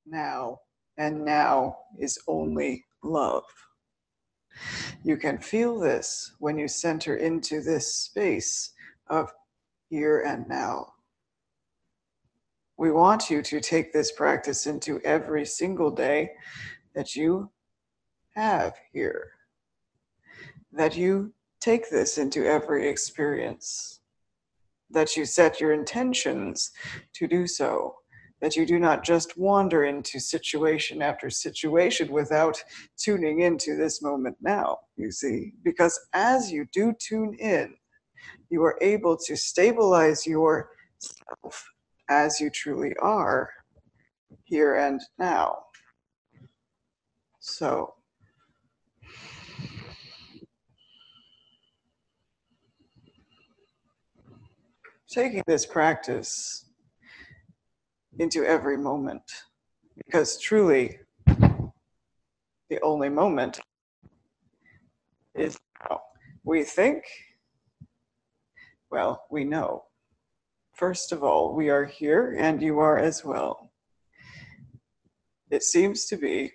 now, and now is only love. You can feel this when you center into this space of here and now. We want you to take this practice into every single day that you have here, that you take this into every experience, that you set your intentions to do so, that you do not just wander into situation after situation without tuning into this moment now, you see. Because as you do tune in, you are able to stabilize yourself as you truly are, here and now. So, taking this practice into every moment, because truly the only moment is now. We think, well, we know. First of all, we are here and you are as well. It seems to be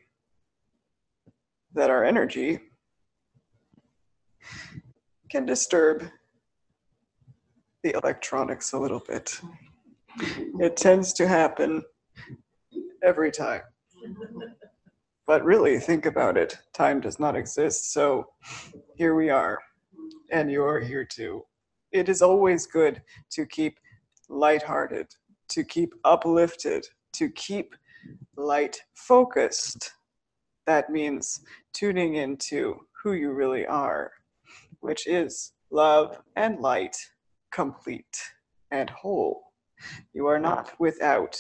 that our energy can disturb the electronics a little bit. It tends to happen every time. But really, think about it. Time does not exist, so here we are, and you are here too. It is always good to keep lighthearted, to keep uplifted, to keep light focused. That means tuning into who you really are, which is love and light, complete and whole. You are not without.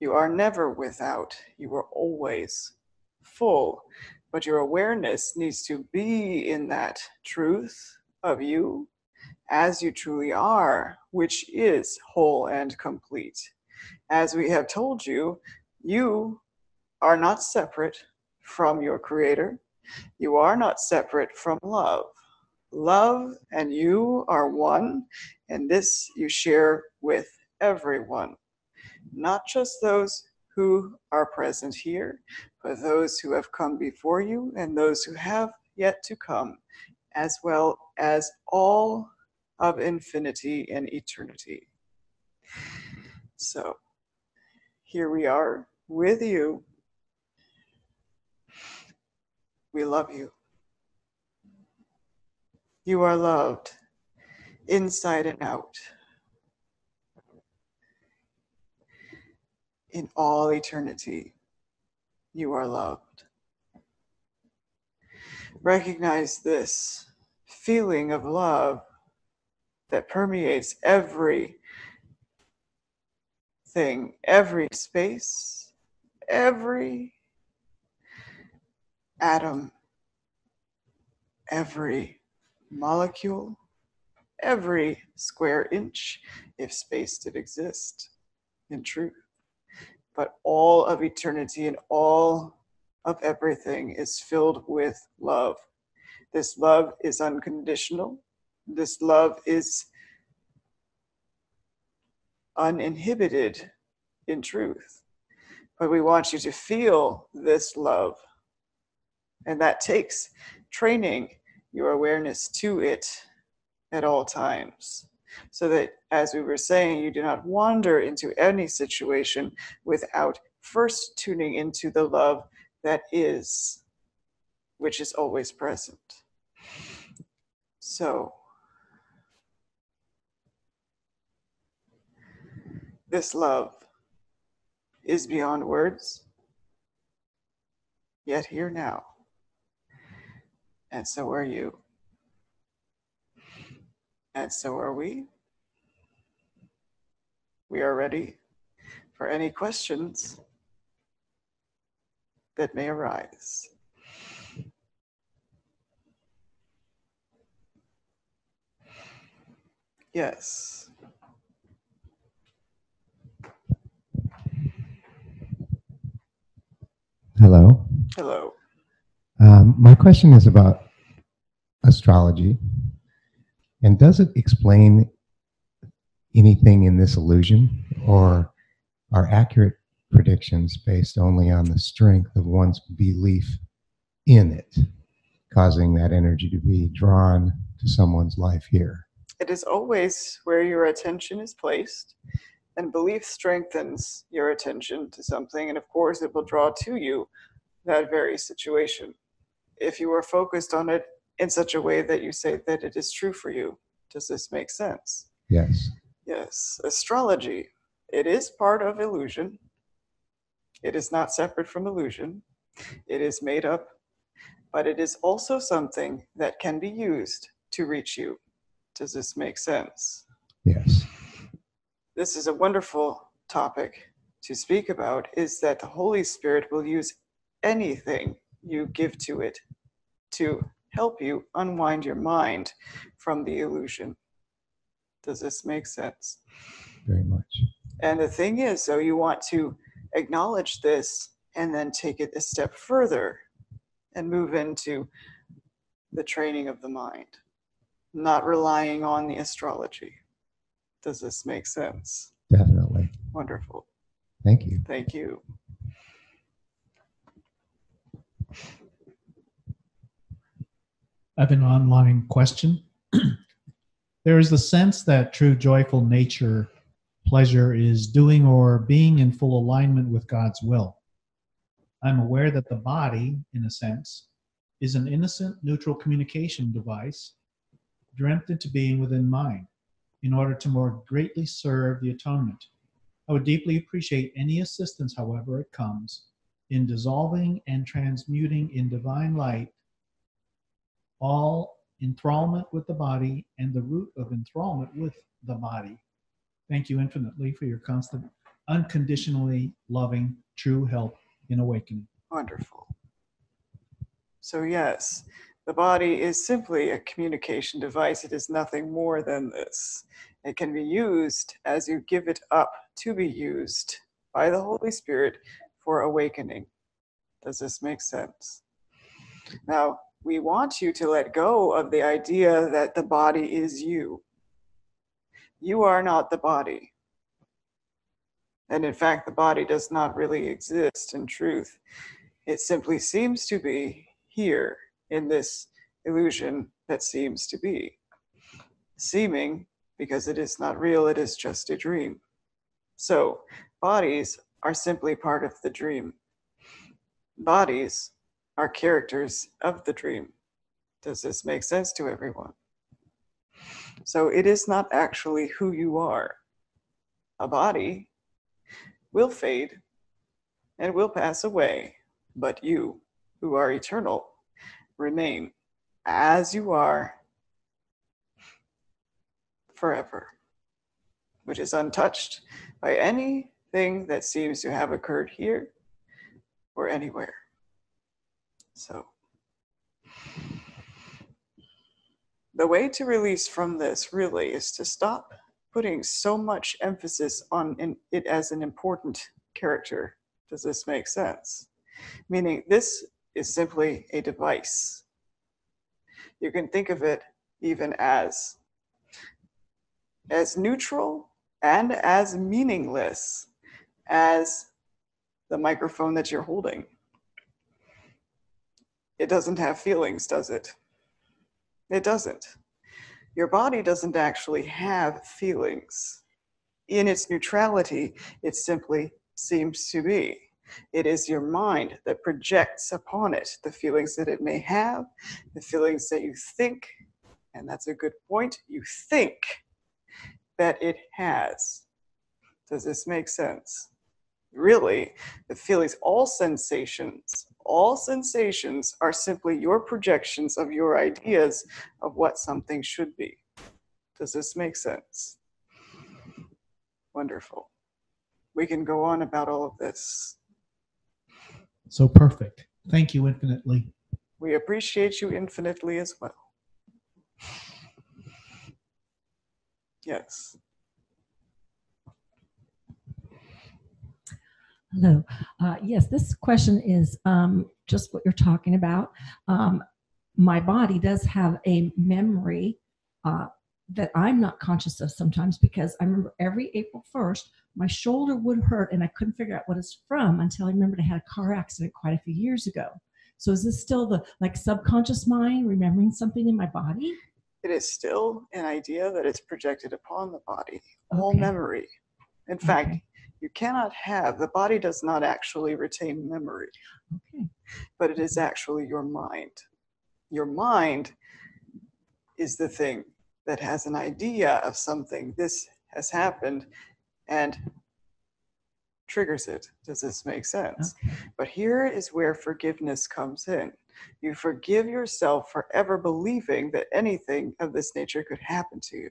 You are never without. You are always full. But your awareness needs to be in that truth of you as you truly are, which is whole and complete. As we have told you, you are not separate from your Creator. You are not separate from love. Love and you are one, and this you share with everyone, not just those who are present here, but those who have come before you and those who have yet to come, as well as all of infinity and eternity. So, here we are with you. We love you. You are loved, inside and out. In all eternity, you are loved. Recognize this feeling of love that permeates every thing, every space, every atom, every molecule, every square inch, if space did exist in truth. But all of eternity and all of everything is filled with love. This love is unconditional. This love is uninhibited in truth. But we want you to feel this love. And that takes training your awareness to it at all times. So that, as we were saying, you do not wander into any situation without first tuning into the love that is, which is always present. So, this love is beyond words, yet here now. And so are you. And so are we. We are ready for any questions that may arise. Yes. Hello. Hello. My question is about astrology. And does it explain anything in this illusion, or are accurate predictions based only on the strength of one's belief in it, causing that energy to be drawn to someone's life here. It is always where your attention is placed, and belief strengthens your attention to something, and of course it will draw to you that very situation. If you are focused on it in such a way that you say that it is true for you. Does this make sense? Yes. Yes. Astrology, it is part of illusion. It is not separate from illusion. It is made up, but it is also something that can be used to reach you. Does this make sense? Yes. This is a wonderful topic to speak about, is that the Holy Spirit will use anything you give to it to help you unwind your mind from the illusion. Does this make sense? Very much. And the thing is, so you want to acknowledge this and then take it a step further and move into the training of the mind, not relying on the astrology. Does this make sense? Definitely. Wonderful. Thank you. Thank you. I have an online question. There is the sense that true joyful nature, pleasure, is doing or being in full alignment with God's will. I'm aware that the body, in a sense, is an innocent, neutral communication device dreamt into being within mind in order to more greatly serve the atonement. I would deeply appreciate any assistance, however it comes, in dissolving and transmuting in divine light all enthrallment with the body and the root of enthrallment with the body. Thank you infinitely for your constant, unconditionally loving, true help in awakening. Wonderful. So yes, the body is simply a communication device. It is nothing more than this. It can be used as you give it up to be used by the Holy Spirit for awakening. Does this make sense? Now, we want you to let go of the idea that the body is you. You are not the body. And in fact, the body does not really exist in truth. It simply seems to be here in this illusion that seems to be. Seeming, because it is not real, it is just a dream. So, bodies are simply part of the dream. Bodies are characters of the dream. Does this make sense to everyone? So it is not actually who you are. A body will fade and will pass away, but you, who are eternal, remain as you are forever, which is untouched by anything that seems to have occurred here or anywhere. So, the way to release from this really is to stop putting so much emphasis on it as an important character. Does this make sense? Meaning this is simply a device. You can think of it even as neutral and as meaningless as the microphone that you're holding. It doesn't have feelings, does it? It doesn't. Your body doesn't actually have feelings. In its neutrality, it simply seems to be. It is your mind that projects upon it the feelings that it may have, the feelings that you think, and that's a good point, you think that it has. Does this make sense? Really, the feelings, all sensations are simply your projections of your ideas of what something should be. Does this make sense? Wonderful. We can go on about all of this. So perfect. Thank you infinitely. We appreciate you infinitely as well. Yes. Hello. Yes, this question is just what you're talking about. My body does have a memory that I'm not conscious of sometimes, because I remember every April 1st, my shoulder would hurt and I couldn't figure out what it's from until I remembered I had a car accident quite a few years ago. So is this still the like subconscious mind remembering something in my body? It is still an idea that it's projected upon the body, all Okay. memory. In fact, Okay. you cannot have, the body does not actually retain memory, Okay. but it is actually your mind. Your mind is the thing that has an idea of something. This has happened and triggers it. Does this make sense? Okay. But here is where forgiveness comes in. You forgive yourself for ever believing that anything of this nature could happen to you.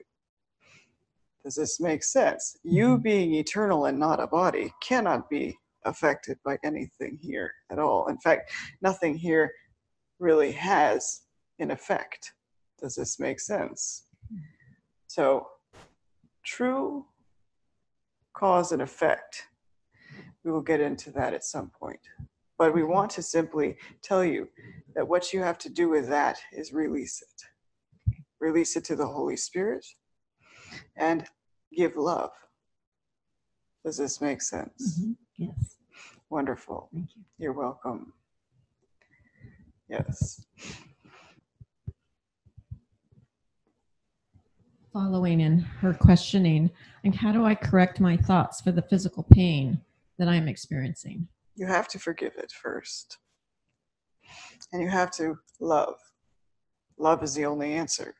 Does this make sense? You being eternal and not a body cannot be affected by anything here at all. In fact, nothing here really has an effect. Does this make sense? So, true cause and effect. We will get into that at some point. But we want to simply tell you that what you have to do with that is release it. Release it to the Holy Spirit and give love. Does this make sense? Mm-hmm. Yes. Wonderful. Thank you. You're welcome. Yes. Following in her questioning, and how do I correct my thoughts for the physical pain that I'm experiencing? You have to forgive it first. And you have to love. Love is the only answer.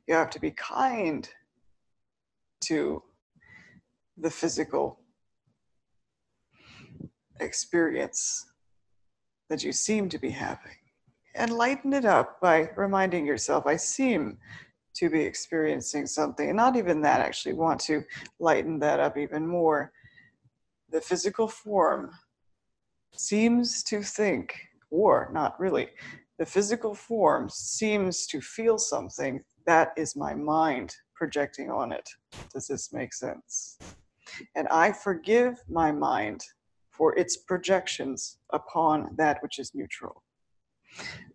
You have to be kind to the physical experience that you seem to be having. And lighten it up by reminding yourself, I seem to be experiencing something. And not even that, actually want to lighten that up even more. The physical form seems to think, or not really, the physical form seems to feel something. That is my mind projecting on it. Does this make sense? And I forgive my mind for its projections upon that which is neutral.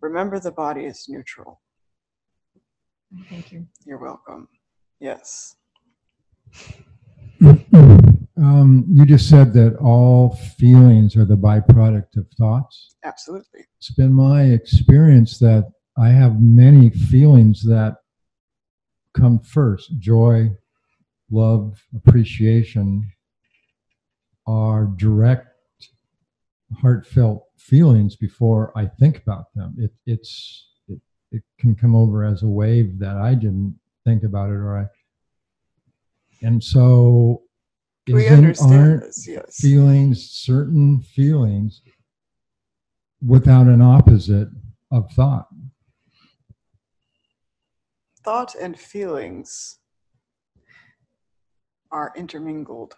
Remember, the body is neutral. Thank you. You're welcome. Yes. You just said that all feelings are the byproduct of thoughts. Absolutely. It's been my experience that I have many feelings that come first. Joy, love, appreciation are direct, heartfelt feelings before I think about them. It can come over as a wave that I didn't think about it, and so We understand this, yes. feelings, certain feelings, without an opposite of thought. Thought and feelings are intermingled.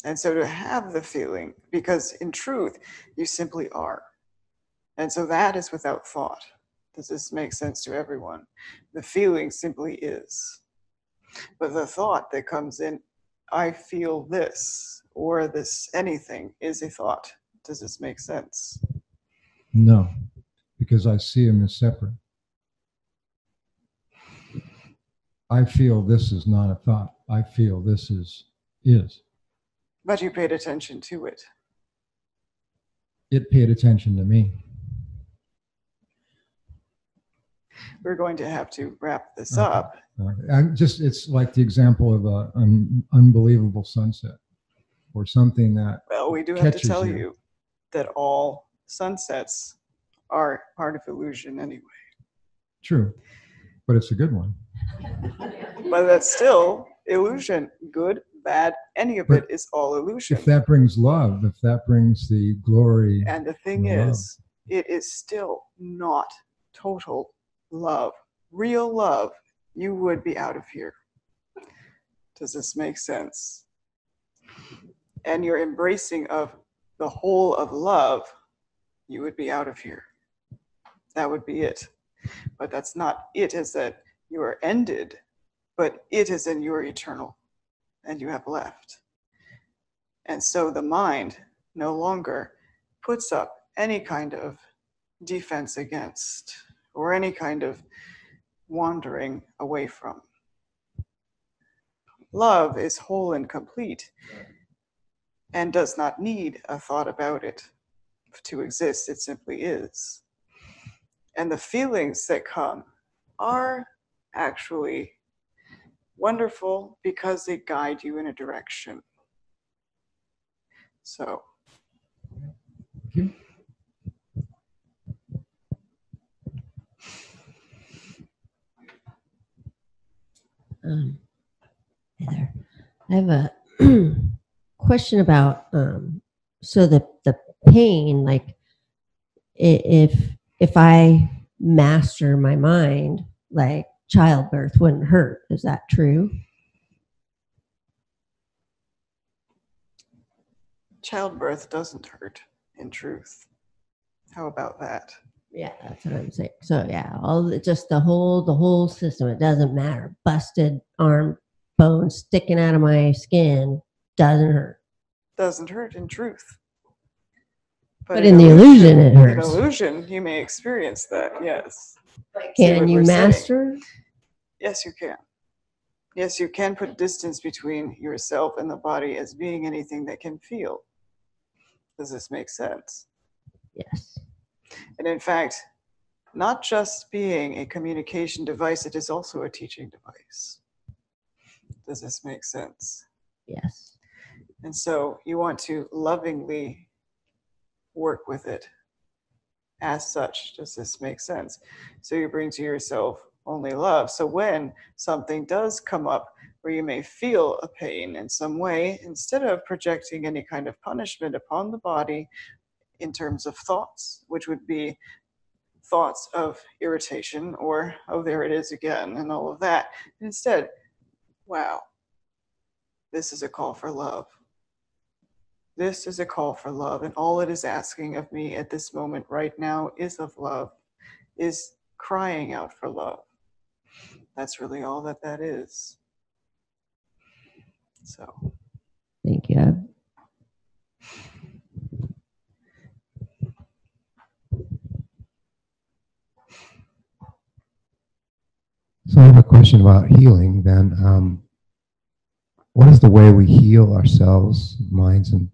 And so to have the feeling, because in truth, you simply are. And so that is without thought. Does this make sense to everyone? The feeling simply is. But the thought that comes in, I feel this, or this anything, is a thought. Does this make sense? No, because I see them as separate. I feel this is not a thought. I feel this is. But you paid attention to it. It paid attention to me. We're going to have to wrap this up. It's like the example of an unbelievable sunset, or something that Well, we do have to catches tell you. you that all sunsets are part of illusion anyway. True, but it's a good one. But that's still illusion. Good, bad, any of But it is all illusion. If that brings love, if that brings the glory, And the thing love. is, it is still not total love. Real love, you would be out of here. Does this make sense? And your embracing of the whole of love, you would be out of here. That would be it. But that's not it, as that you are ended, but it is in your eternal, and you have left. And so the mind no longer puts up any kind of defense against, or any kind of wandering away from. Love is whole and complete and does not need a thought about it to exist. It simply is. And the feelings that come are actually wonderful because they guide you in a direction. So, Thank you. Hey there. I have a question about so the pain, like if I master my mind, like childbirth wouldn't hurt. Is that true? childbirth doesn't hurt, in truth. How about that? Yeah, that's what I'm saying. So yeah, just the whole system. It doesn't matter. Busted arm, bone sticking out of my skin doesn't hurt. Doesn't hurt, in truth. But in the illusion, it hurts. In illusion, you may experience that, yes. Can you we're saying? master? Yes, you can. Yes, you can put distance between yourself and the body as being anything that can feel. Does this make sense? Yes. And in fact, not just being a communication device, it is also a teaching device. Does this make sense? Yes. And so you want to lovingly work with it as such. Does this make sense? So you bring to yourself only love. So when something does come up where you may feel a pain in some way, instead of projecting any kind of punishment upon the body in terms of thoughts, which would be thoughts of irritation or, oh, there it is again, and all of that, instead, wow, this is a call for love. This is a call for love, and all it is asking of me at this moment right now is of love, is crying out for love. That's really all that is. So. Thank you. So I have a question about healing then. What is the way we heal ourselves, minds, and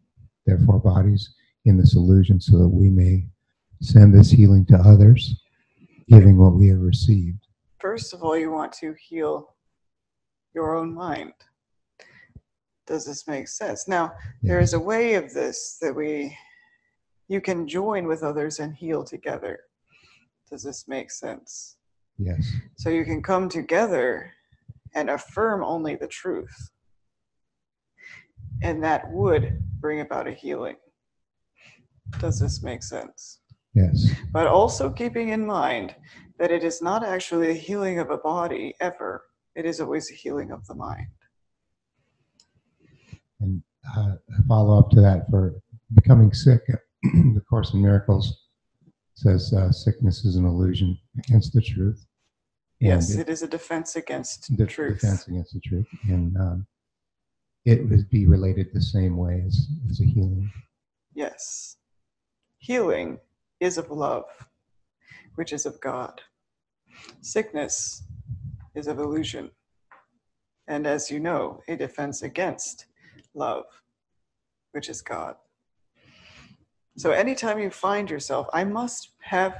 therefore bodies in this illusion so that we may send this healing to others, giving what we have received? First of all, you want to heal your own mind. Does this make sense? Now, there is a way of this that you can join with others and heal together. Does this make sense? Yes. So you can come together and affirm only the truth. And that would bring about a healing. Does this make sense? Yes. But also keeping in mind that it is not actually a healing of a body ever. It is always a healing of the mind. And a follow up to that, for becoming sick, the Course in Miracles says sickness is an illusion against the truth. Yes, it is a defense against the truth. Defense against the truth. And it would be related the same way as a healing. Yes. Healing is of love, which is of God. Sickness is of illusion. And as you know, a defense against love, which is God. So anytime you find yourself, I must have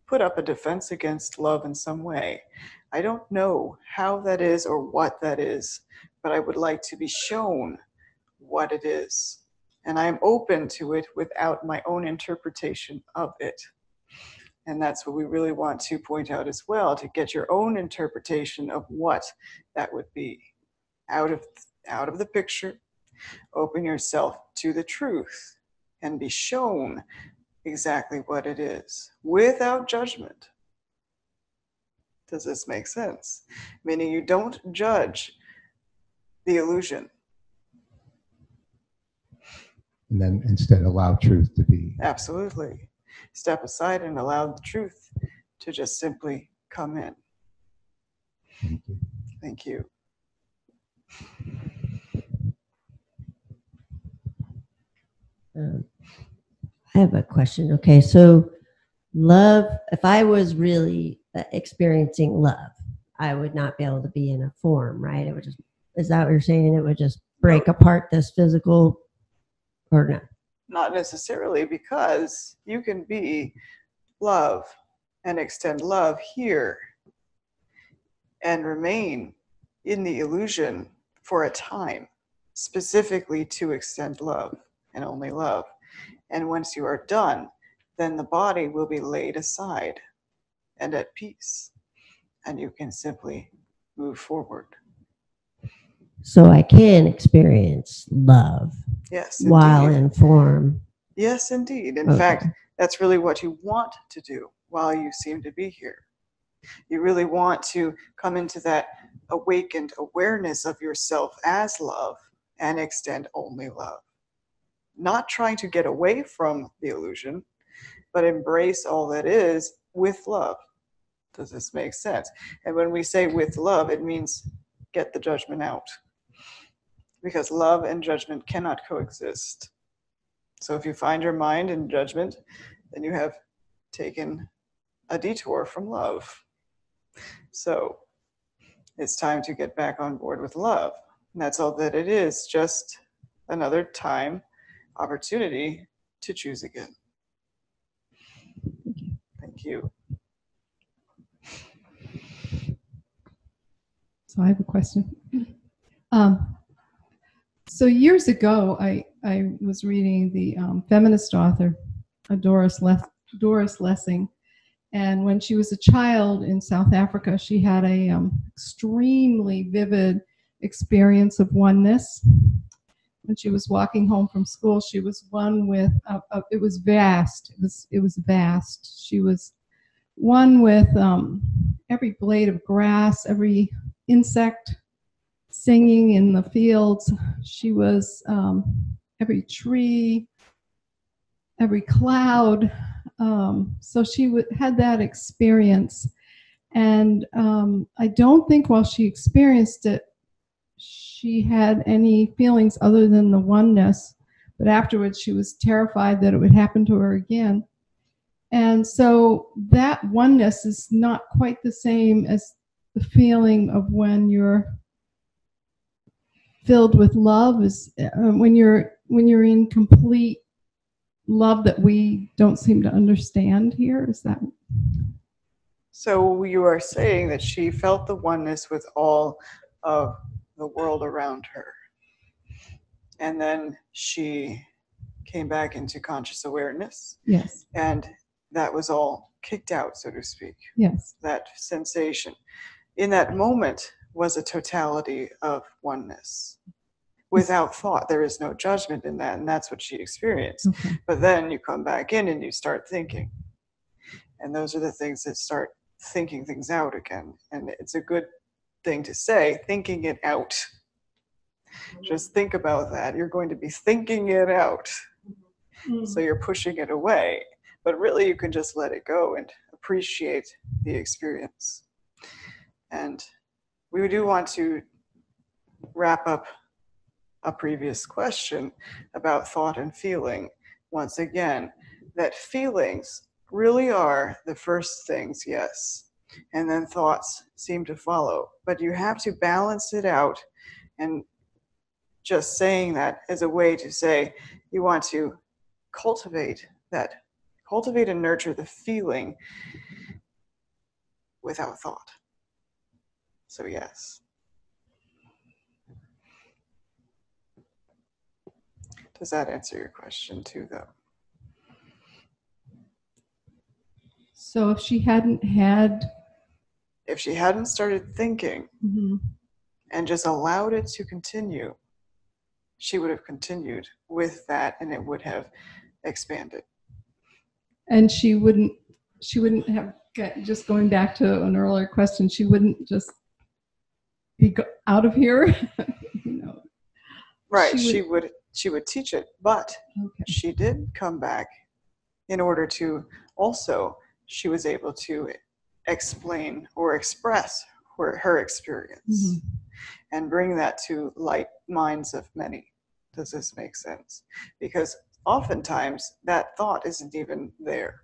put up a defense against love in some way. I don't know how that is or what that is, but I would like to be shown what it is. And I am open to it without my own interpretation of it. And that's what we really want to point out as well, to get your own interpretation of what that would be. Out of the picture, open yourself to the truth and be shown exactly what it is without judgment. Does this make sense? Meaning you don't judge the illusion. And then instead allow truth to be. Absolutely. Step aside and allow the truth to just simply come in. Thank you. Thank you. I have a question. Okay, so love, if I was really experiencing love, I would not be able to be in a form, right? It would just Is that what you're saying? It would just break apart this physical, or no? Not necessarily, because you can be love and extend love here and remain in the illusion for a time, specifically to extend love and only love. And once you are done, then the body will be laid aside and at peace, and you can simply move forward. So I can experience love Yes, while indeed. in form. Yes, indeed. In Okay. fact, that's really what you want to do while you seem to be here. You really want to come into that awakened awareness of yourself as love and extend only love. Not trying to get away from the illusion, but embrace all that is with love. Does this make sense? And when we say with love, it means get the judgment out. Because love and judgment cannot coexist. So if you find your mind in judgment, then you have taken a detour from love. So it's time to get back on board with love. And that's all that it is, just another time, opportunity to choose again. Thank you. So I have a question. So years ago, I was reading the feminist author, Doris Lessing, and when she was a child in South Africa, she had a extremely vivid experience of oneness. When she was walking home from school, she was one with. It was vast. It was vast. She was one with every blade of grass, every insect singing in the fields. She was every tree, every cloud. So she had that experience. And I don't think while she experienced it, she had any feelings other than the oneness. But afterwards, she was terrified that it would happen to her again. And so that oneness is not quite the same as the feeling of when you're filled with love, is when you're in complete love that we don't seem to understand here. Is that? So you are saying that she felt the oneness with all of the world around her. And then she came back into conscious awareness. Yes. And that was all kicked out, so to speak. Yes. That sensation. In that moment was a totality of oneness. Without thought, there is no judgment in that, and that's what she experienced. Okay. But then you come back in and you start thinking. And those are the things that start thinking things out again. And it's a good thing to say, thinking it out. Just think about that. You're going to be thinking it out. So you're pushing it away. But really, you can just let it go and appreciate the experience. And we do want to wrap up a previous question about thought and feeling. Once again, that feelings really are the first things, yes. And then thoughts seem to follow. But you have to balance it out. And just saying that as a way to say you want to cultivate and nurture the feeling without thought. So yes. Does that answer your question too, though? So if she hadn't started thinking and just allowed it to continue, she would have continued with that and it would have expanded. And she wouldn't have, just going back to an earlier question, she wouldn't just be out of here. Right, she would teach it, but okay. She did come back in order to also, she was able to explain or express her experience and bring that to light minds of many. Does this make sense? Because oftentimes that thought isn't even there.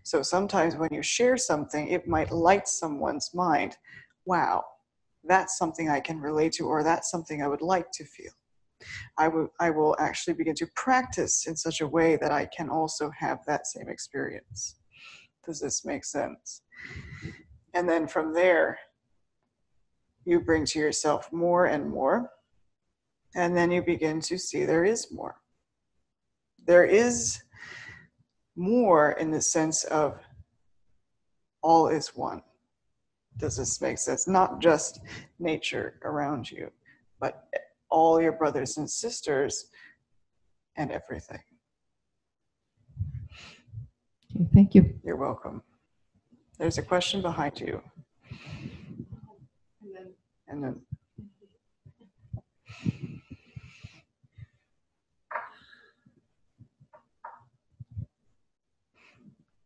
So sometimes when you share something, it might light someone's mind. Wow, that's something I can relate to, or that's something I would like to feel. I will actually begin to practice in such a way that I can also have that same experience. Does this make sense? And then from there, you bring to yourself more and more, and then you begin to see there is more. There is more in the sense of all is one. Does this make sense? Not just nature around you, but all your brothers and sisters and everything. Okay, thank you. You're welcome. There's a question behind you. And then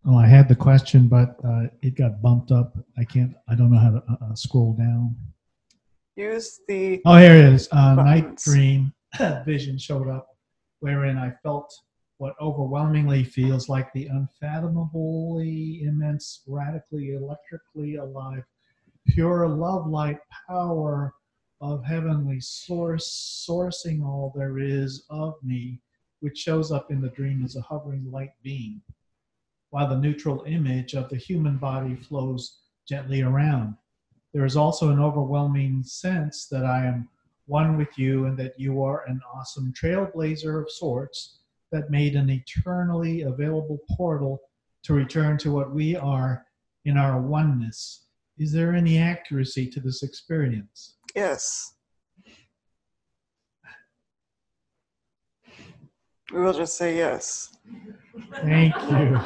Oh, I had the question, but it got bumped up. I don't know how to scroll down. use the Oh, here it is. Night buttons. dream vision showed up, wherein I felt what overwhelmingly feels like the unfathomably immense, radically, electrically alive, pure love light power of heavenly source, sourcing all there is of me, which shows up in the dream as a hovering light beam, while the neutral image of the human body flows gently around. There is also an overwhelming sense that I am one with you and that you are an awesome trailblazer of sorts that made an eternally available portal to return to what we are in our oneness. Is there any accuracy to this experience? Yes. We will just say yes. Thank you.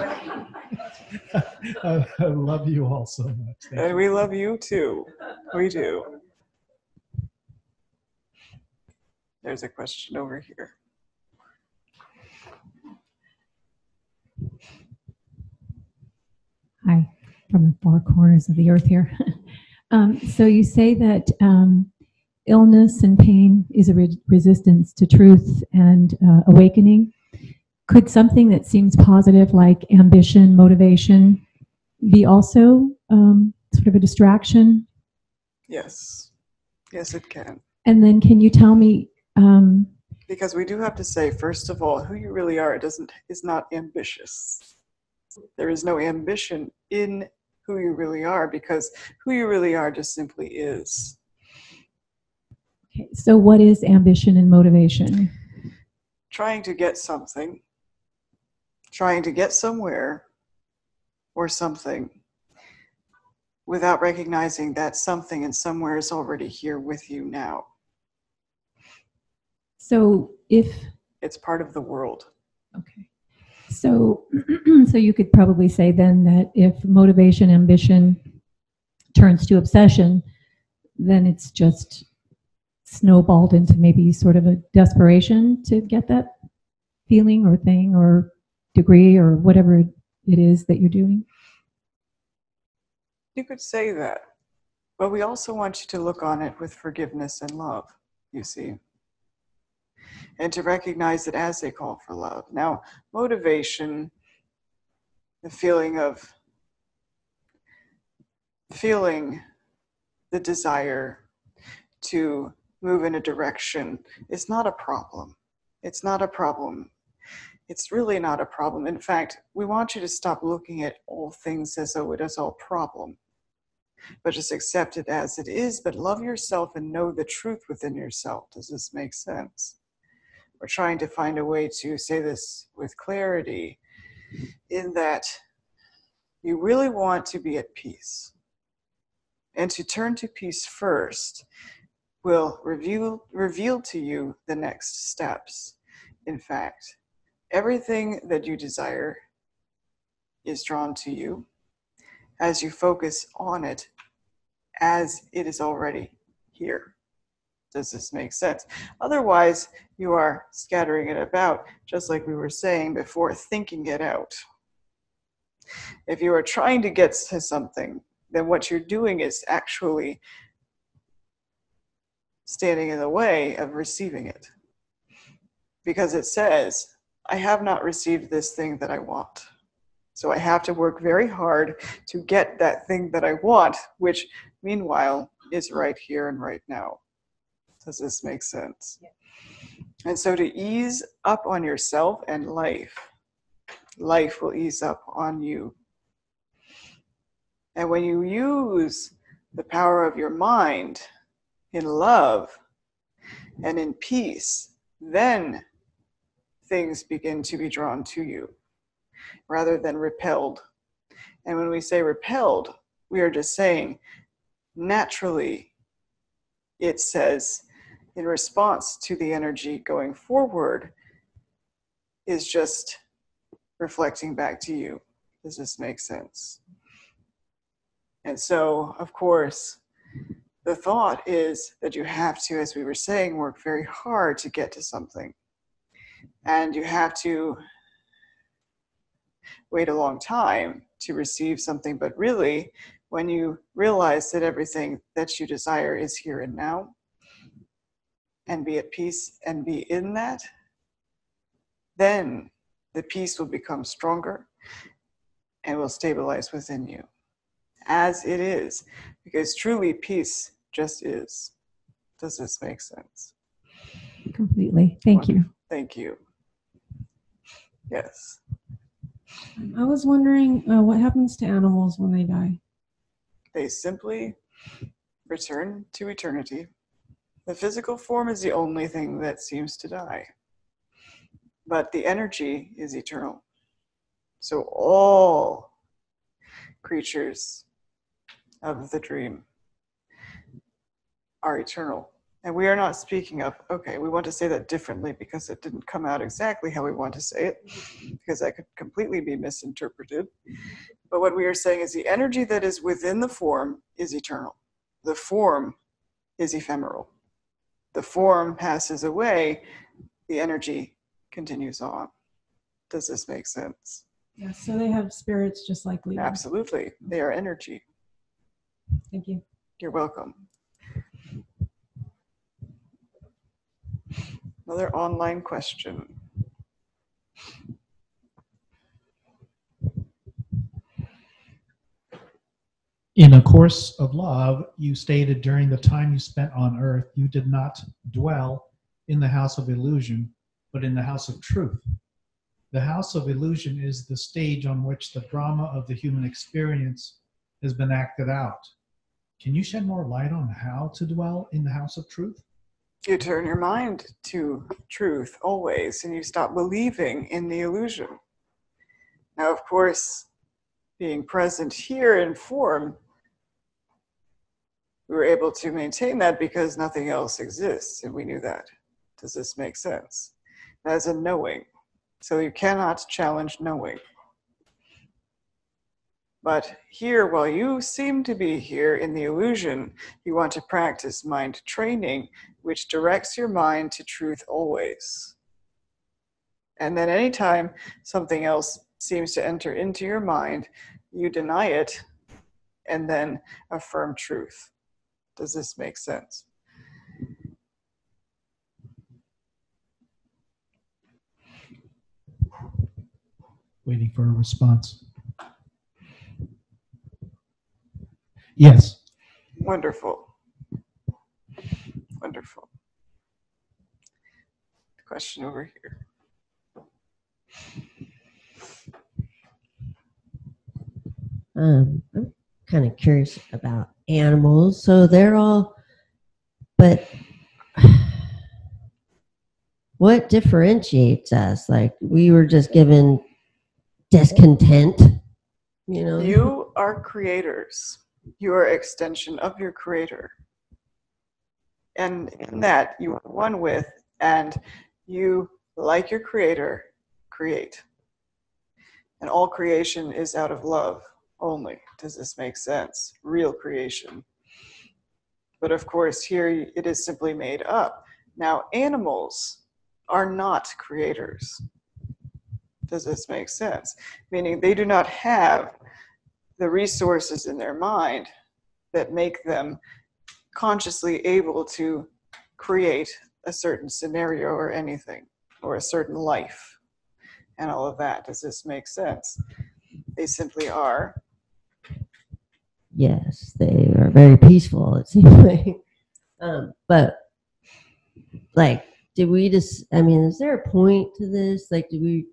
I love you all so much. Thank And you. we love you too. We do. There's a question over here. Hi, from the four corners of the earth here. So you say that illness and pain is a resistance to truth and awakening. Could something that seems positive, like ambition, motivation, be also sort of a distraction? Yes. Yes, it can. And then can you tell me, Because we do have to say, first of all, who you really are is not ambitious. There is no ambition in who you really are, because who you really are just simply is. okay, so what is ambition and motivation? Trying to get something, trying to get somewhere or something, without recognizing that something and somewhere is already here with you now. So if, It's part of the world. okay. So, so you could probably say then that if motivation, ambition turns to obsession, then it's just snowballed into maybe sort of a desperation to get that feeling or thing or degree or whatever it is that you're doing. You could say that, but we also want you to look on it with forgiveness and love, you see, and to recognize it as a call for love. Now, motivation, the feeling of feeling the desire to move in a direction is not a problem. It's not a problem. It's really not a problem. In fact, we want you to stop looking at all things as though it is all problem, but just accept it as it is, but love yourself and know the truth within yourself. Does this make sense? We're trying to find a way to say this with clarity, in that you really want to be at peace. And to turn to peace first will reveal to you the next steps. In fact, everything that you desire is drawn to you as you focus on it as it is already here. Does this make sense? Otherwise, you are scattering it about, just like we were saying before, thinking it out. If you are trying to get to something, then what you're doing is actually standing in the way of receiving it. Because it says, I have not received this thing that I want. So I have to work very hard to get that thing that I want, which meanwhile is right here and right now. Does this make sense? And so to ease up on yourself and life will ease up on you. And when you use the power of your mind in love and in peace, then things begin to be drawn to you rather than repelled. And when we say repelled, we are just saying naturally, it says in response to the energy going forward is just reflecting back to you. Does this make sense? And so, of course, the thought is that you have to, as we were saying, work very hard to get to something. And you have to wait a long time to receive something. But really, when you realize that everything that you desire is here and now, and be at peace and be in that, then the peace will become stronger and will stabilize within you as it is, because truly peace just is. Does this make sense? Completely. Thank you. Thank you. Yes. I was wondering what happens to animals when they die? They simply return to eternity. The physical form is the only thing that seems to die. But the energy is eternal. So all creatures of the dream are eternal. And we are not speaking of, okay, we want to say that differently because it didn't come out exactly how we want to say it, because that could completely be misinterpreted. But what we are saying is the energy that is within the form is eternal. The form is ephemeral. The form passes away, the energy continues on. Does this make sense? Yeah, so they have spirits just like we do. Absolutely. They are energy. Thank you. You're welcome. Another online question. In A Course of Love, you stated during the time you spent on earth, you did not dwell in the house of illusion, but in the house of truth. The house of illusion is the stage on which the drama of the human experience has been acted out. Can you shed more light on how to dwell in the house of truth? You turn your mind to truth always, and you stop believing in the illusion. Now, of course, being present here in form, we were able to maintain that because nothing else exists, and we knew that. Does this make sense? As a knowing. So you cannot challenge knowing. But here, while you seem to be here in the illusion, you want to practice mind training, which directs your mind to truth always. And then anytime something else seems to enter into your mind, you deny it and then affirm truth. Does this make sense? Waiting for a response. Yes. Wonderful. Wonderful. Question over here. I'm kind of curious about animals. So they're all, but what differentiates us? Like we were just given discontent, you know? You are creators. You are extension of your creator. And in that you are one with, and you, like your creator, create. And all creation is out of love only. Does this make sense? Real creation. But of course, here it is simply made up. Now, animals are not creators. Does this make sense? Meaning they do not have the resources in their mind that make them consciously able to create a certain scenario or anything, or a certain life, and all of that. Does this make sense? They simply are Yes, they are very peaceful, it seems like. But, like, did we just, I mean, is there a point to this? Like, Is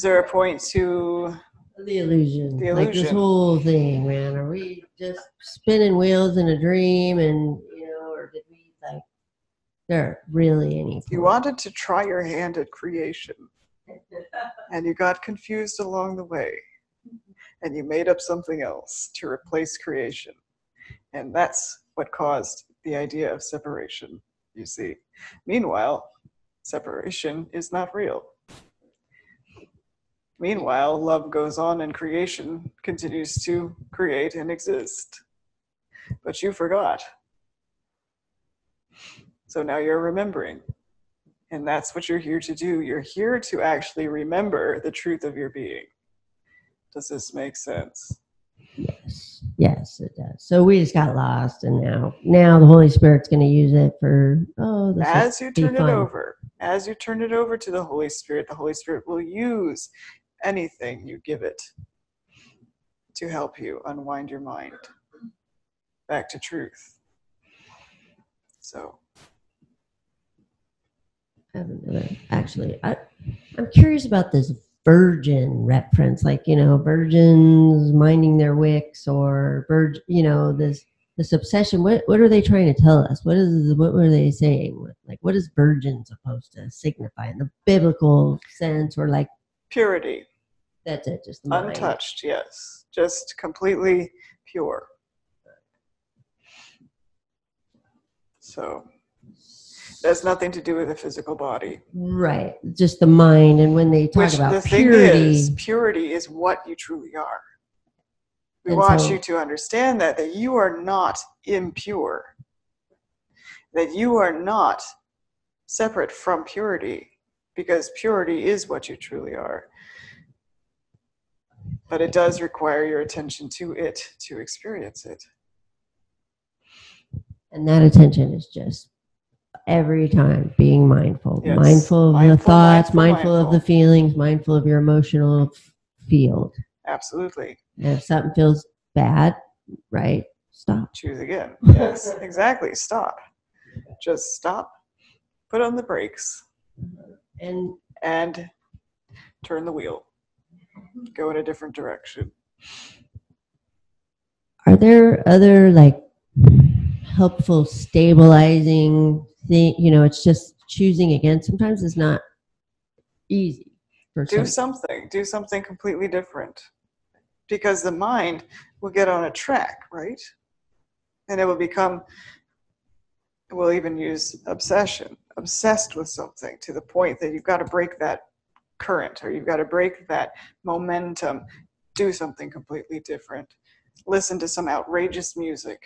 there a point to the illusion? The Like, this illusion. whole thing, man. Are we just spinning wheels in a dream and, or did we, like, there really any you point? wanted to try your hand at creation and you got confused along the way and you made up something else to replace creation? And that's what caused the idea of separation, you see. Meanwhile, separation is not real. Meanwhile, love goes on and creation continues to create and exist. But you forgot. So now you're remembering. And that's what you're here to do. You're here to actually remember the truth of your being. Does this make sense? Yes, it does. So we just got lost, and now the Holy Spirit's going to use it for this As you turn it fun. over, as you turn it over to the Holy Spirit will use anything you give it to help you unwind your mind back to truth. So Actually, I'm curious about this virgin reference, like, virgins minding their wicks, or this obsession. What are they trying to tell us? What were they saying? Like, what is virgin supposed to signify in the biblical sense, or like purity? That's it, just the mind. Untouched, yes. Just completely pure. So it has nothing to do with the physical body. Right. Just the mind. And when they talk about purity. Purity is what you truly are. We want you to understand that you are not impure. That you are not separate from purity, because purity is what you truly are. But it does require your attention to it to experience it. And that attention is just every time being mindful. Yes. Mindful of the thoughts, mindful of the feelings, mindful of your emotional field. Absolutely. And if something feels bad, right, stop. Choose again. Yes, exactly. Stop. Just stop. Put on the brakes. And turn the wheel. Go in a different direction. Are there other, like, helpful stabilizing thing? It's just choosing again. Sometimes it's not easy. Do something completely different, because the mind will get on a track, right? And it will we'll even use obsession, obsessed with something to the point that you've got to break that current, or you've got to break that momentum. Do something completely different. Listen to some outrageous music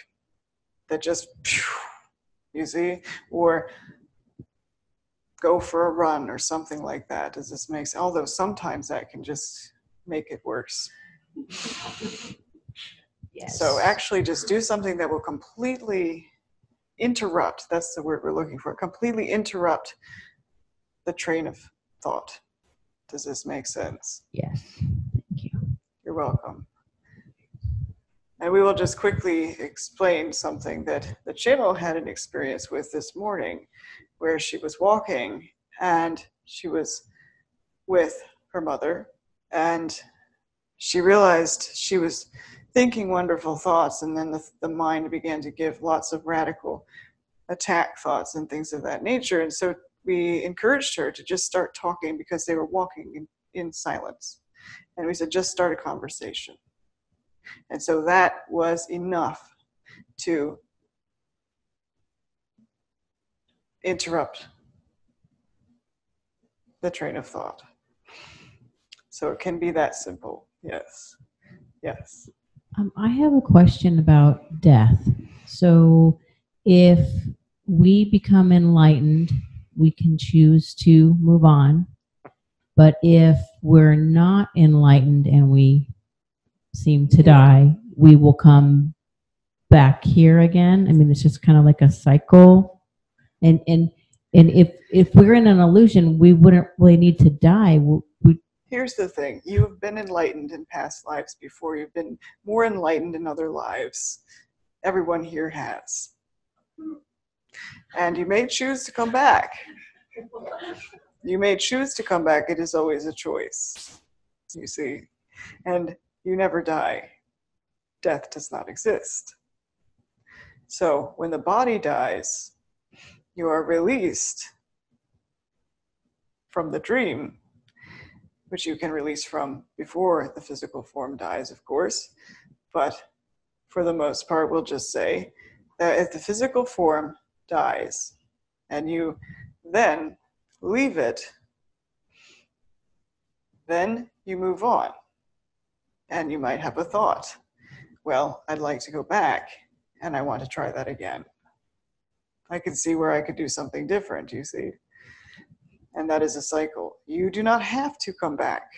that just, you see, or go for a run or something like that. Does this make sense? Although sometimes that can just make it worse. Yes. So actually just do something that will completely interrupt, that's the word we're looking for, completely interrupt the train of thought. Does this make sense? Yes. Thank you. You're welcome. And we will just quickly explain something that the Chemo had an experience with this morning, where she was walking and she was with her mother, and she realized she was thinking wonderful thoughts, and then the mind began to give lots of radical attack thoughts and things of that nature. And so we encouraged her to just start talking, because they were walking in silence. And we said, just start a conversation. And so that was enough to interrupt the train of thought. So it can be that simple. Yes. Yes. I have a question about death. So if we become enlightened, we can choose to move on. But if we're not enlightened and we seem to die, we will come back here again. I mean, it's just kind of like a cycle. And if we're in an illusion, we wouldn't really need to die. Here's the thing. You have been enlightened in past lives before. You've been more enlightened in other lives. Everyone here has. And you may choose to come back. You may choose to come back. It is always a choice, you see. And you never die. Death does not exist. So when the body dies, you are released from the dream, which you can release from before the physical form dies, of course. But for the most part, we'll just say that if the physical form dies and you then leave it, then you move on. And you might have a thought, well, I'd like to go back and I want to try that again. I could see where I could do something different, you see. And that is a cycle. You do not have to come back.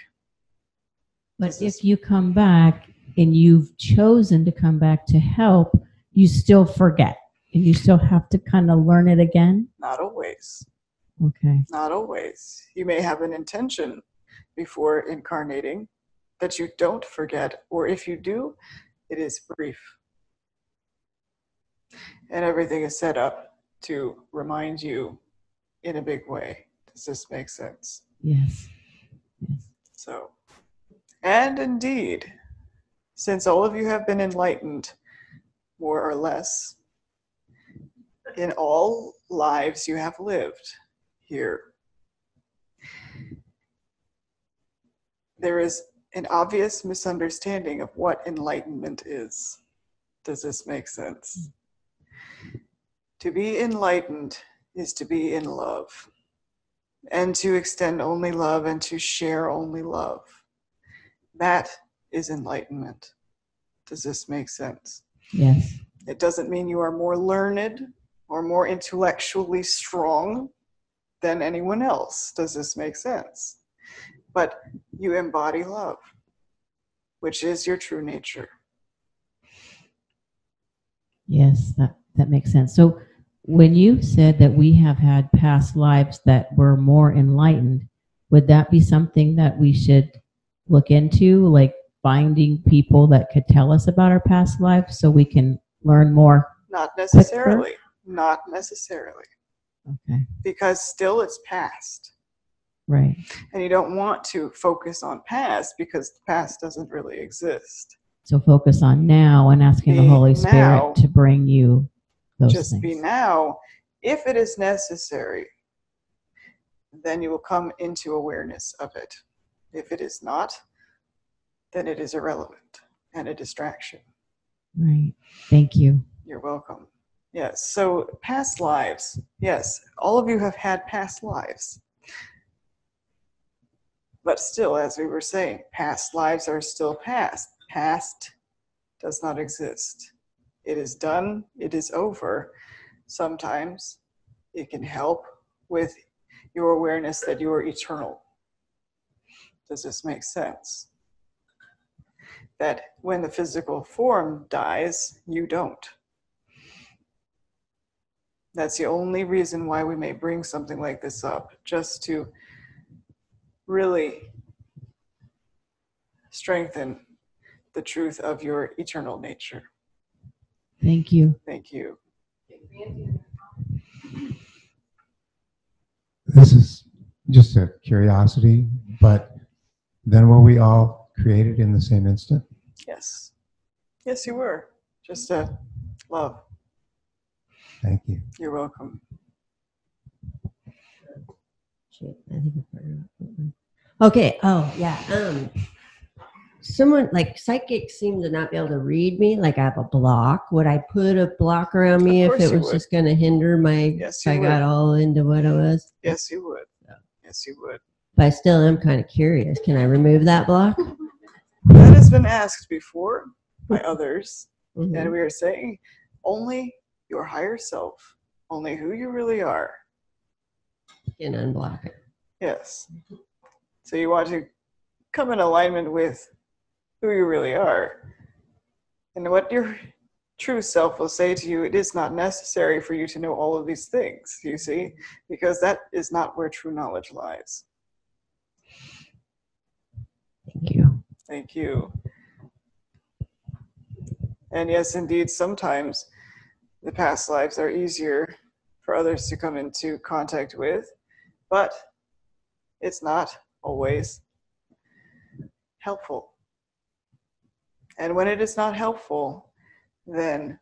But if you come back and you've chosen to come back to help, you still forget. And you still have to kind of learn it again? Not always. Okay. Not always. You may have an intention before incarnating that you don't forget, or if you do, it is brief. And everything is set up to remind you in a big way. Does this make sense? Yes. Yes. So, and indeed, since all of you have been enlightened, more or less, in all lives you have lived here, there is an obvious misunderstanding of what enlightenment is. Does this make sense? To be enlightened is to be in love, and to extend only love and to share only love. That is enlightenment. Does this make sense? Yes. It doesn't mean you are more learned or more intellectually strong than anyone else. Does this make sense? But you embody love, which is your true nature. Yes, that makes sense. So when you said that we have had past lives that were more enlightened, would that be something that we should look into, like finding people that could tell us about our past lives so we can learn more? Not necessarily. Quicker? Not necessarily. Okay. Because still it's past. Right. And you don't want to focus on past because the past doesn't really exist. So focus on now and asking the Be Holy now. Spirit to bring you those Just things. be now. If it is necessary, then you will come into awareness of it. If it is not, then it is irrelevant and a distraction. Right. Thank you. You're welcome. Yes, so past lives. Yes, all of you have had past lives. But still, as we were saying, past lives are still past. Past does not exist. It is done. It is over. Sometimes it can help with your awareness that you are eternal. Does this make sense? That when the physical form dies, you don't. That's the only reason why we may bring something like this up, just to really strengthen the truth of your eternal nature. Thank you. Thank you. This is just a curiosity, but then were we all created in the same instant? Yes. Yes, you were. Just love. Thank you. You're welcome. Shit, I think I forgot something. Okay. Oh, yeah. Someone like psychics seem to not be able to read me. Like I have a block. Would I put a block around me Of if course it you was would. just going to hinder my? Yes, if you I got would. all into what it was. Yes, you would. Yes, you would. But I still am kind of curious. Can I remove that block? That has been asked before by others. Mhm. And we are saying only your higher self, only who you really are. Can unblock it. Yes. So you want to come in alignment with who you really are. And what your true self will say to you, it is not necessary for you to know all of these things, you see, because that is not where true knowledge lies. Thank you. Thank you. And yes, indeed, sometimes the past lives are easier for others to come into contact with, but it's not always helpful. And when it is not helpful, then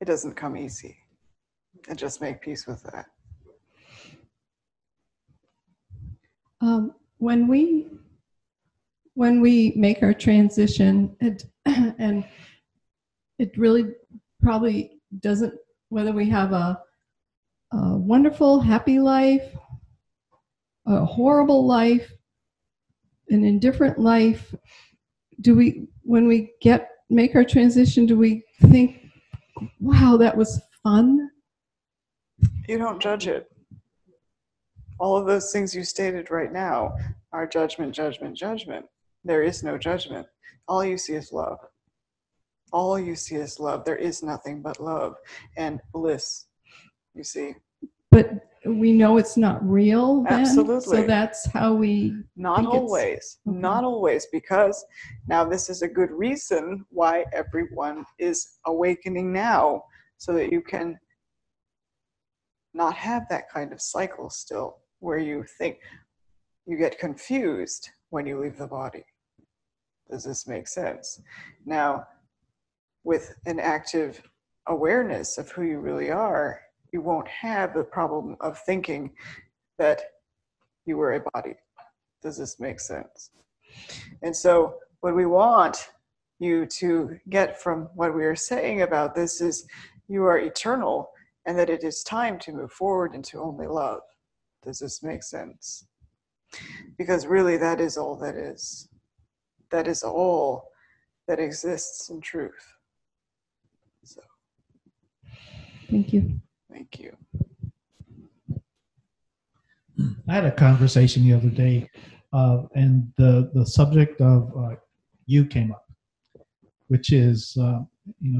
it doesn't come easy. And just make peace with that. When we make our transition, and it really probably doesn't, whether we have a wonderful, happy life, a horrible life, an indifferent life, when we make our transition, do we think, wow, that was fun? You don't judge it. All of those things you stated right now are judgment, judgment, judgment. There is no judgment. All you see is love. All you see is love. There is nothing but love and bliss, you see. But we know it's not real then? Absolutely. So that's how we... Not always. Okay. Not always, because now this is a good reason why everyone is awakening now, so that you can not have that kind of cycle still, where you think you get confused when you leave the body. Does this make sense? Now, with an active awareness of who you really are, you won't have the problem of thinking that you were a body. Does this make sense? And so what we want you to get from what we are saying about this is you are eternal, and that it is time to move forward into only love. Does this make sense? Because really that is all that is. That is all that exists in truth. So. Thank you. Thank you. I had a conversation the other day, and the subject of you came up, which is,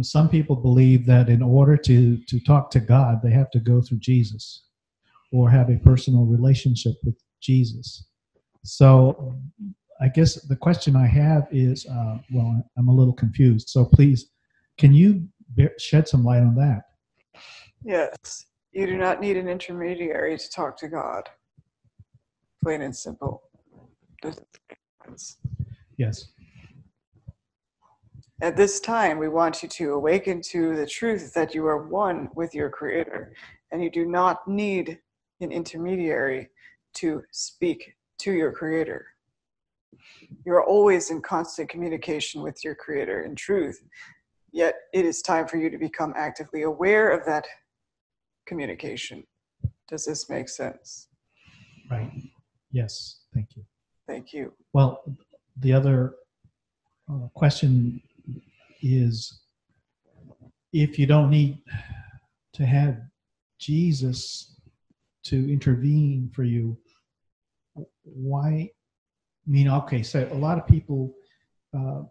some people believe that in order to talk to God, they have to go through Jesus or have a personal relationship with Jesus. So I guess the question I have is, I'm a little confused. So please, can you shed some light on that? Yes. You do not need an intermediary to talk to God. Plain and simple. Yes. At this time, we want you to awaken to the truth that you are one with your Creator, and you do not need an intermediary to speak to your Creator. You're always in constant communication with your Creator in truth, yet it is time for you to become actively aware of that communication. Does this make sense? Right. Yes. Thank you. Thank you. Well, the other question is, if you don't need to have Jesus to intervene for you, why? Okay, so a lot of people,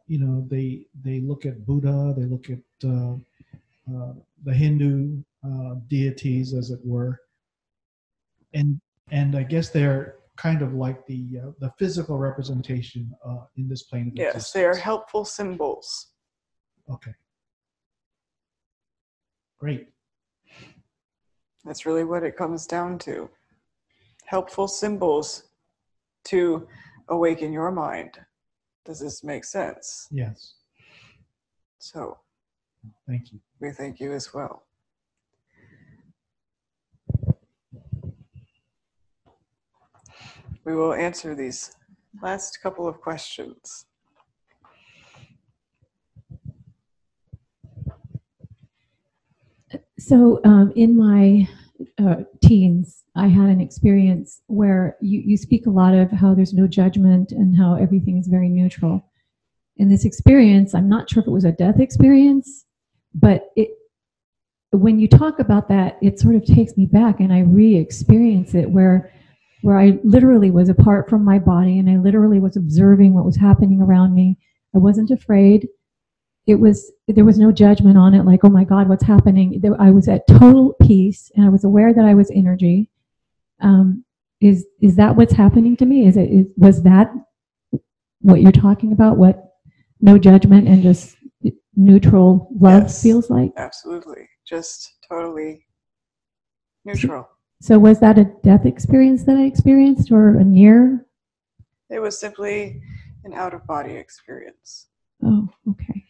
they look at Buddha, they look at the Hindu deities, as it were, and I guess they're kind of like the physical representation in this plane of existence. Yes, they are helpful symbols. Okay. Great. That's really what it comes down to. Helpful symbols to awaken your mind. Does this make sense? Yes. So, thank you. We thank you as well. We will answer these last couple of questions. So in my teens, I had an experience where you speak a lot of how there's no judgment and how everything is very neutral. In this experience, I'm not sure if it was a death experience, but when you talk about that, it sort of takes me back, and I re-experience it where I literally was apart from my body, and I literally was observing what was happening around me. I wasn't afraid. There was no judgment on it, like, oh my God, what's happening? I was at total peace, and I was aware that I was energy. Is that what's happening to me? Was that what you're talking about? What no judgment and just neutral love Yes. feels like? Absolutely. Just totally neutral. So was that a death experience that I experienced, or a near? It was simply an out-of-body experience. Oh, okay.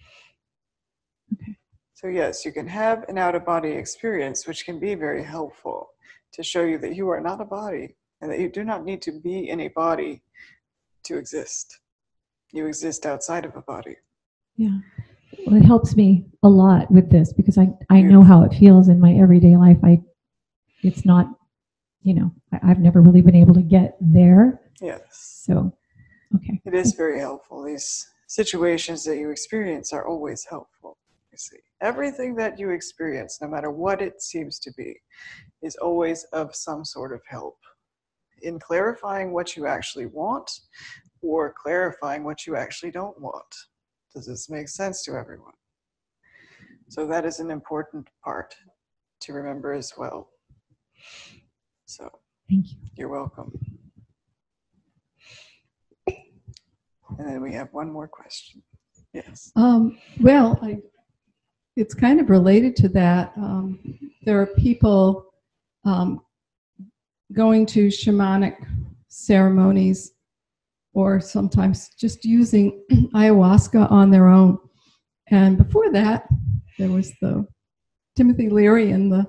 So yes, you can have an out-of-body experience, which can be very helpful to show you that you are not a body and that you do not need to be in a body to exist. You exist outside of a body. Yeah. Well, it helps me a lot with this because I know how it feels in my everyday life. It's not, I've never really been able to get there. Yes. So, okay. It is very helpful. These situations that you experience are always helpful. You see, everything that you experience, no matter what it seems to be, is always of some sort of help in clarifying what you actually want or clarifying what you actually don't want. Does this make sense to everyone? So that is an important part to remember as well. So, thank you. You're welcome. And then we have one more question. Yes. Well, it's kind of related to that. There are people going to shamanic ceremonies or sometimes just using ayahuasca on their own. And before that, there was the Timothy Leary and the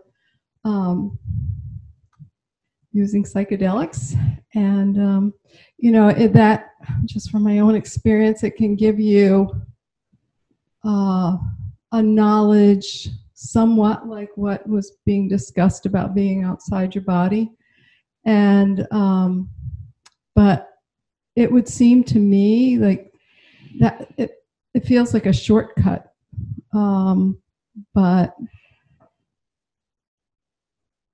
using psychedelics. And, that just from my own experience, it can give you a knowledge somewhat like what was being discussed about being outside your body. And, but it would seem to me like that it feels like a shortcut. But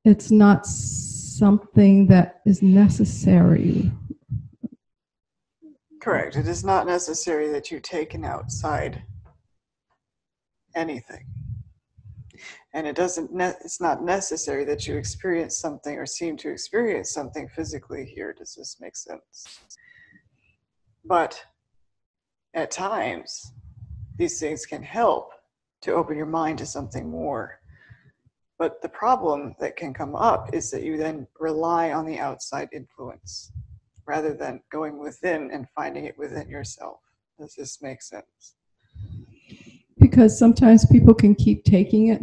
it's not something that is necessary. Correct. It is not necessary that you take an outside anything. And it's not necessary that you experience something or seem to experience something physically here. Does this make sense? But at times, these things can help to open your mind to something more. But the problem that can come up is that you then rely on the outside influence rather than going within and finding it within yourself. Does this make sense? Because sometimes people can keep taking it,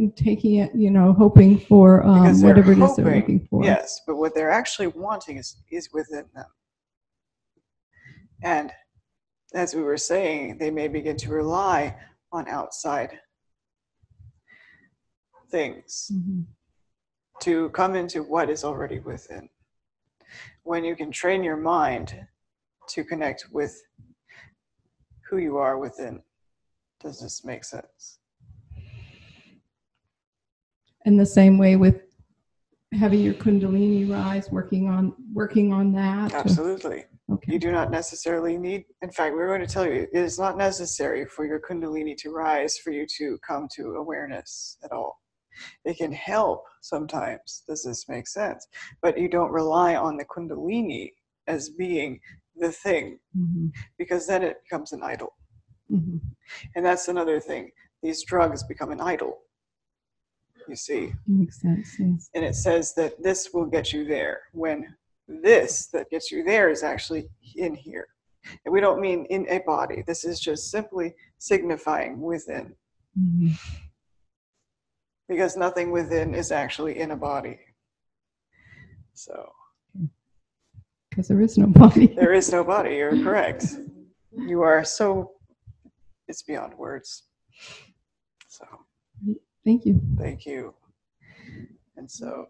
hoping for whatever it is they're looking for. Yes, but what they're actually wanting is within them. And as we were saying, they may begin to rely on outside things to come into what is already within. When you can train your mind to connect with who you are within. Does this make sense? In the same way with having your Kundalini rise, working on that. Absolutely. Okay. You do not necessarily need, in fact, we're going to tell you, it is not necessary for your Kundalini to rise for you to come to awareness at all. It can help sometimes. Does this make sense? But you don't rely on the Kundalini as being the thing, because then it becomes an idol. And that's another thing. These drugs become an idol, you see. Makes sense, yes. And it says that this will get you there, when this that gets you there is actually in here. And we don't mean in a body. This is just simply signifying within. Because nothing within is actually in a body. So. Because there is no body. There is no body, you're correct. You are so, it's beyond words. So. Thank you. Thank you. And so,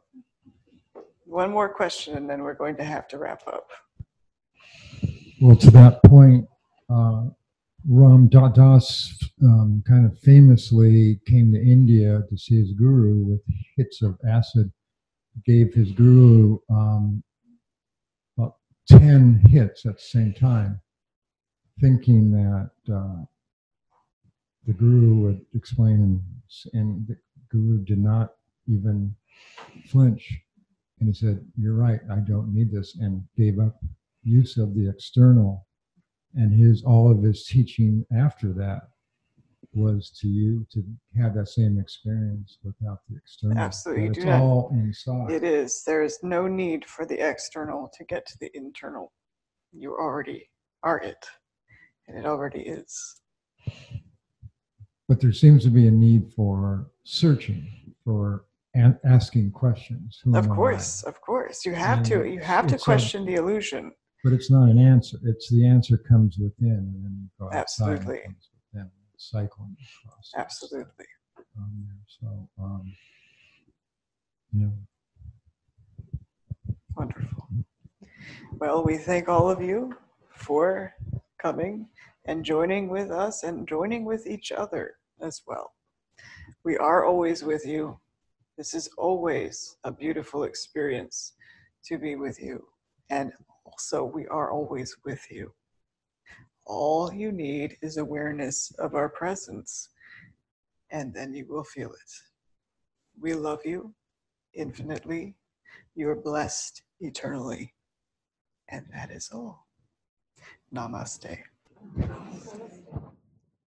one more question and then we're going to have to wrap up. Well, to that point, Ram Das kind of famously came to India to see his guru with hits of acid, gave his guru about 10 hits at the same time, thinking that the guru would explain, and the guru did not even flinch. And he said, "You're right, I don't need this," and gave up use of the external And all of his teaching after that was to you to have that same experience without the external. Absolutely. It's all inside. It is. There is no need for the external to get to the internal. You already are it, and it already is. But there seems to be a need for searching, for asking questions. Of course. You have to question the illusion. But it's not an answer. It's the answer comes within, and then you go outside. Absolutely. And it comes within. Cycling process. Absolutely. Yeah. Wonderful. Well, we thank all of you for coming and joining with us and joining with each other as well. We are always with you. This is always a beautiful experience to be with you. And also, we are always with you. All you need is awareness of our presence, and then you will feel it. We love you infinitely. You are blessed eternally. And that is all. Namaste.